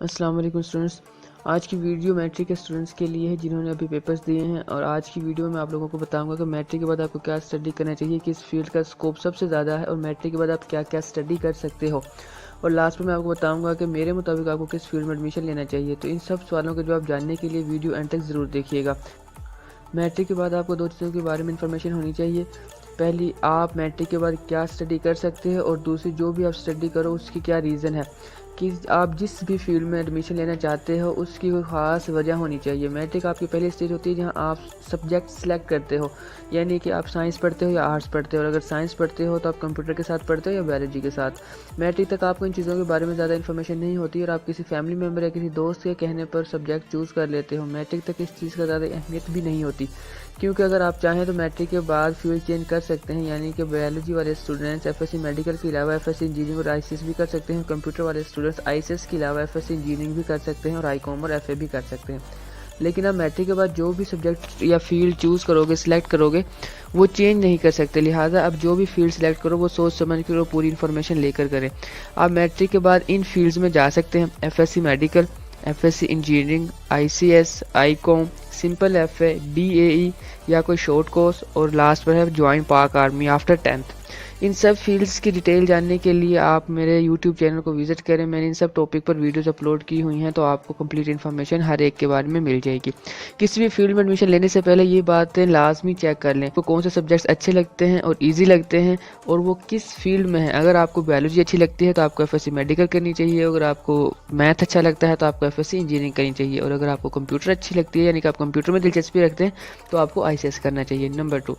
السلام علیکم اسٹوڈنٹس، آج کی ویڈیو میٹرک کے اسٹوڈنٹس کے لیے ہے جنہوں نے ابھی پیپرز دیے ہیں، اور آج کی ویڈیو میں آپ لوگوں کو بتاؤں گا کہ میٹرک کے بعد آپ کو کیا اسٹڈی کرنا چاہیے، کس فیلڈ کا اسکوپ سب سے زیادہ ہے، اور میٹرک کے بعد آپ کیا کیا اسٹڈی کر سکتے ہو، اور لاسٹ میں آپ کو بتاؤں گا کہ میرے مطابق آپ کو کس فیلڈ میں ایڈمیشن لینا چاہیے۔ تو ان سب سوالوں کے جواب جاننے کے لیے ویڈیو اینڈ تک ضرور دیکھیے گا۔ میٹرک کے بعد آپ کو دو چیزوں کے بارے میں انفارمیشن ہونی چاہیے۔ پہلی، آپ میٹرک کے بعد کیا اسٹڈی کر سکتے ہیں، اور دوسری، جو بھی آپ اسٹڈی کرو اس کی کیا ریزن ہے کہ آپ جس بھی فیلڈ میں ایڈمیشن لینا چاہتے ہو اس کی کوئی خاص وجہ ہونی چاہیے۔ میٹرک آپ کی پہلی اسٹیج ہوتی ہے جہاں آپ سبجیکٹ سلیکٹ کرتے ہو، یعنی کہ آپ سائنس پڑھتے ہو یا آرٹس پڑھتے ہو، اور اگر سائنس پڑھتے ہو تو آپ کمپیوٹر کے ساتھ پڑھتے ہو یا بایولوجی کے ساتھ۔ میٹرک تک آپ کو ان چیزوں کے بارے میں زیادہ انفارمیشن نہیں ہوتی، اور آپ کسی فیملی ممبر یا کسی دوست کے کہنے پر سبجیکٹ چوز کر لیتے ہو۔ میٹرک تک اس چیز کا زیادہ اہمیت بھی نہیں ہوتی، کیونکہ اگر آپ چاہیں تو میٹرک کے بعد فیلڈ چینج کر سکتے ہیں، یعنی کہ بایولوجی والے students F S C medical کے علاوہ ایف ایس سی انجینئرنگ اور آئی سی ایس بھی کر سکتے ہیں۔ کمپیوٹر والے اسٹوڈنٹس آئی سی ایس کے علاوہ ایف ایس سی انجینئرنگ بھی کر سکتے ہیں، اور آئی کام اور ایف اے بھی کر سکتے ہیں۔ لیکن آپ میٹرک کے بعد جو بھی سبجیکٹ یا فیلڈ چوز کرو گے، سلیکٹ کرو گے، وہ چینج نہیں کر سکتے، لہٰذا اب جو بھی فیلڈ سلیکٹ کرو وہ سوچ سمجھ کر اور پوری انفارمیشن لے کر کریں۔ آپ میٹرک کے بعد ان فیلڈز میں جا سکتے ہیں: F S C medical, F S C engineering, I C S, I com, simple F A, D A E یا کوئی شارٹ کورس، اور لاسٹ پر ہے join Pak army after 10th۔ ان سب فیلڈز کی ڈیٹیل جاننے کے لیے آپ میرے یوٹیوب چینل کو وزٹ کریں، میں نے ان سب ٹاپک پر ویڈیوز اپلوڈ کی ہوئی ہیں، تو آپ کو کمپلیٹ انفارمیشن ہر ایک کے بارے میں مل جائے گی۔ کسی بھی فیلڈ میں ایڈمیشن لینے سے پہلے یہ باتیں لازمی چیک کر لیں کہ کون سے سبجیکٹس اچھے لگتے ہیں اور ایزی لگتے ہیں، اور وہ کس فیلڈ میں ہے۔ اگر آپ کو بایولوجی اچھی لگتی ہے تو آپ کو ایف ایس سی میڈیکل کرنی چاہیے، اگر آپ کو میتھ اچھا لگتا ہے تو آپ کو ایف ایس سی انجینئرنگ کرنی چاہیے، اور اگر آپ کو کمپیوٹر اچھی لگتی ہے، یعنی کہ آپ کمپیوٹر میں دلچسپی رکھتے ہیں، تو آپ کو آئی سی ایس کرنا چاہیے۔ نمبر 2،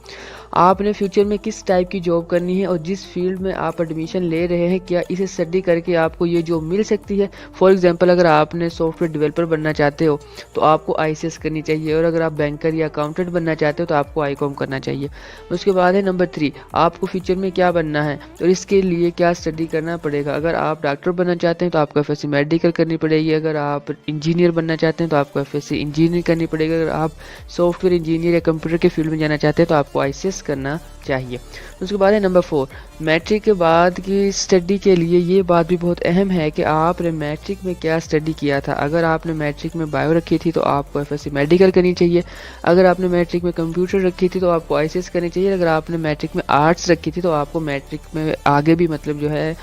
آپ نے فیوچر میں کس ٹائپ کی جاب کرنی ہے، اور جس فیلڈ میں آپ ایڈمیشن لے رہے ہیں کیا اسے اسٹڈی کر کے آپ کو یہ جاب مل سکتی ہے۔ فار ایگزامپل، اگر آپ نے سافٹ ویئر ڈیولپر بننا چاہتے ہو تو آپ کو آئی سی ایس کرنی چاہیے، اور اگر آپ بینکر یا اکاؤنٹنٹ بننا چاہتے ہو تو آپ کو آئی کام کرنا چاہیے۔ اس کے بعد ہے نمبر 3، آپ کو فیوچر میں کیا بننا ہے اور اس کے لیے کیا اسٹڈی کرنا پڑے گا۔ اگر آپ ڈاکٹر بننا چاہتے ہیں تو آپ کو ایف ایس سی میڈیکل کرنی پڑے گی، اگر آپ انجینئر بننا چاہتے ہیں تو آپ کو ایف ایس سی انجینئرنگ کرنی پڑے گی، اگر آپ سافٹ ویئر انجینئر یا کمپیوٹر کے فیلڈ میں جانا چاہتے ہیں تو آپ کو آئی سی ایس کرنا چاہیے۔ اس کے بعد ہے نمبر 4، میٹرک کے بعد کی اسٹڈی کے لیے یہ بات بھی بہت اہم ہے کہ آپ نے میٹرک میں کیا اسٹڈی کیا تھا۔ اگر آپ نے میٹرک میں بایو رکھی تھی تو آپ کو ایف ایس سی میڈیکل کرنی چاہیے، اگر آپ نے میٹرک میں کمپیوٹر رکھی تھی تو آپ کو آئی سی ایس کرنی چاہیے، اگر آپ نے میٹرک میں آرٹس رکھی تھی تو آپ کو میٹرک میں آگے بھی مطلب جو ہے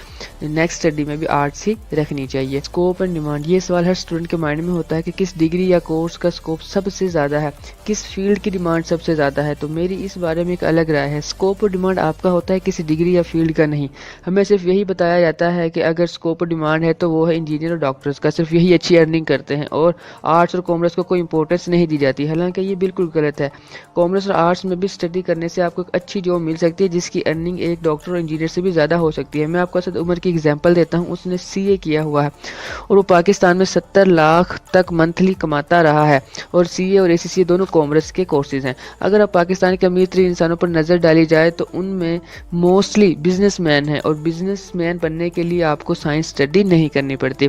نیکسٹ اسٹڈی میں بھی آرٹس ہی رکھنی چاہیے۔ اسکوپ اینڈ ڈیمانڈ، یہ سوال ہر اسٹوڈنٹ کے مائنڈ میں ہوتا ہے کہ کس ڈگری یا کورس کا اسکوپ سب سے زیادہ ہے، کس فیلڈ کی ڈیمانڈ سب سے زیادہ ہے۔ تو میری اس بارے میں ایک الگ رائے ہے، اسکوپ اور ڈیمانڈ آپ کا ہوتا ہے کسی ڈگری یا فیلڈ کا نہیں۔ ہمیں صرف یہی بتایا جاتا ہے کہ اگر اسکوپ اور ڈیمانڈ ہے تو وہ ہے انجینئر اور ڈاکٹرز کا، صرف یہی اچھی ارننگ کرتے ہیں، اور آرٹس اور کامرس کو کوئی امپورٹنس نہیں دی جاتی، حالانکہ یہ بالکل غلط ہے۔ کامرس اور آرٹس میں بھی اسٹڈی کرنے سے آپ کو ایک اچھی جاب مل سکتی ہے جس کی ارننگ ایک ڈاکٹر اور انجینئر سے بھی زیادہ ہو سکتی ہے۔ میں آپ کو اسد عمر کی ایگزامپل دیتا ہوں، اس نے سی اے کیا ہوا ہے اور وہ پاکستان میں 70 لاکھ تک منتھلی کماتا رہا ہے، اور سی اے اور اے سی سی دونوں کامرس کے کورسز ہیں۔ اگر آپ پاکستان کے امیر ترین انسانوں پر نظر ڈالی جائے تو ان میں موسٹلی بزنس مین ہیں، اور بزنس مین بننے کے لیے آپ کو سائنس اسٹڈی نہیں کرنی پڑتی۔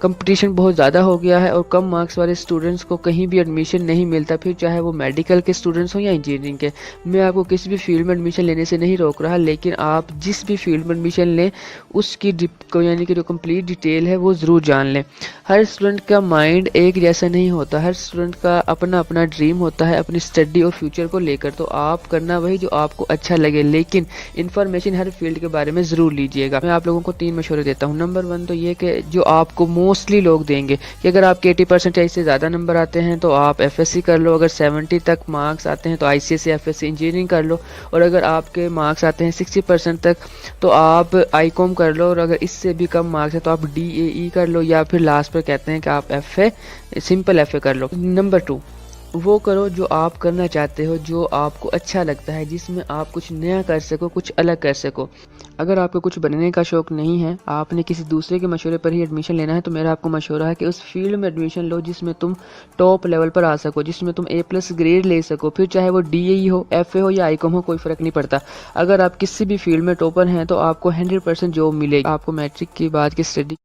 کمپٹیشن بہت زیادہ ہو گیا ہے اور کم مارکس والے اسٹوڈنٹس کو کہیں بھی ایڈمیشن نہیں ملتا، پھر چاہے وہ میڈیکل کے اسٹوڈنٹس ہوں یا انجینئرنگ کے۔ میں آپ کو کسی بھی فیلڈ میں ایڈمیشن لینے سے نہیں روک رہا، لیکن آپ جس بھی فیلڈ میں ایڈمیشن لیں اس کی یعنی کہ جو کمپلیٹ ڈیٹیل ہے وہ ضرور جان لیں۔ ہر اسٹوڈنٹ کا مائنڈ ایک جیسا نہیں ہوتا، ہر اسٹوڈنٹ کا اپنا اپنا ڈریم ہوتا ہے اپنی اسٹڈی اور فیوچر کو لے کر، تو آپ کرنا وہی جو آپ کو اچھا لگے، لیکن انفارمیشن ہر فیلڈ کے بارے میں ضرور لیجیے گا۔ میں آپ لوگوں کو 3 مشورے دیتا ہوں۔ نمبر 1 تو یہ کہ جو آپ کو موسٹلی لوگ دیں گے کہ اگر آپ کے 80% سے زیادہ نمبر آتے ہیں تو آپ ایف ایس سی کر لو، اگر 70 تک مارکس آتے ہیں تو آئی سی ایس یا ایف ایس سی انجینئرنگ کر لو، اور اگر آپ کے مارکس آتے ہیں 60% تک تو آپ آئی کام کر لو، اور اگر اس سے بھی کم مارکس ہے تو آپ ڈی اے ای کر لو، یا پھر لاسٹ پر کہتے ہیں کہ آپ F A simple F A کر لو۔ نمبر 2، وہ کرو جو آپ کرنا چاہتے ہو، جو آپ کو اچھا لگتا ہے، جس میں آپ کچھ نیا کر سکو، کچھ الگ کر سکو۔ اگر آپ کو کچھ بننے کا شوق نہیں ہے، آپ نے کسی دوسرے کے مشورے پر ہی ایڈمیشن لینا ہے، تو میرا آپ کو مشورہ ہے کہ اس فیلڈ میں ایڈمیشن لو جس میں تم ٹاپ لیول پر آ سکو، جس میں تم A+ گریڈ لے سکو، پھر چاہے وہ D A E who, F A ہو یا آئی کام ہو، کوئی فرق نہیں پڑتا۔ اگر آپ کسی بھی فیلڈ میں ٹاپر ہیں تو آپ کو 100% جاب ملے گی۔ آپ کو میٹرک کے بعد کی اسٹڈی